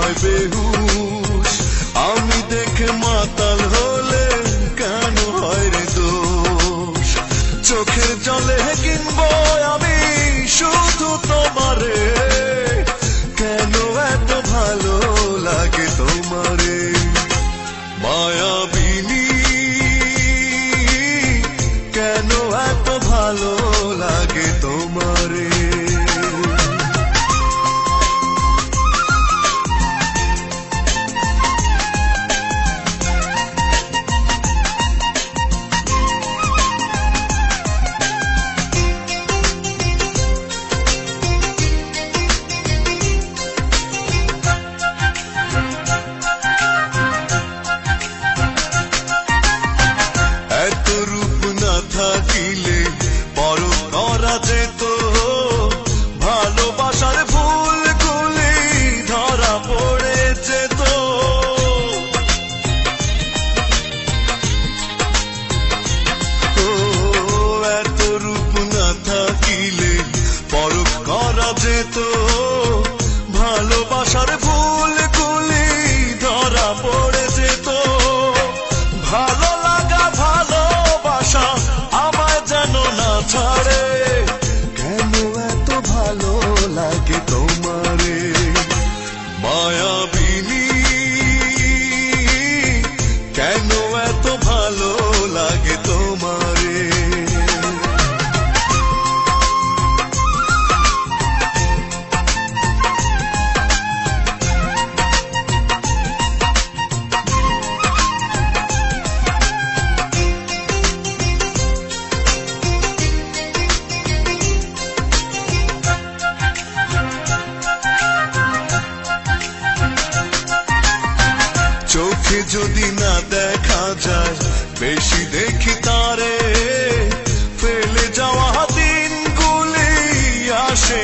হয় বেহুশ। আমি দেখে মাতাল হলে কেন হয় রে দোষ? চোখের জলে কিনবো আমি শুধু তোমারে, কেন এত ভালো লাগে তোমারে? মায়াবিনী, কেন এত ভালো লাগে তোমারে? এত রূপ না থাকিলে পরখ করা যেত, ভালোবাসার ভুলগুলি ধরা পড়ে যেত। ও এত রূপ না থাকিলে পরখ করা যেত, ভালোবাসার ভুলগুলি ধরা পড়ে যেত। ভালো লাগা ভালোবাসা আমায় যেন না ছাড়ে, কেন এত ভালো লাগে তোমারে? মায়াবিনী, কেন এত ভালো লাগে তোমারে? চোখে যদি না দেখা যায় বেশি দেখি তারে, ফেলে যাওয়া দিনগুলি আসে।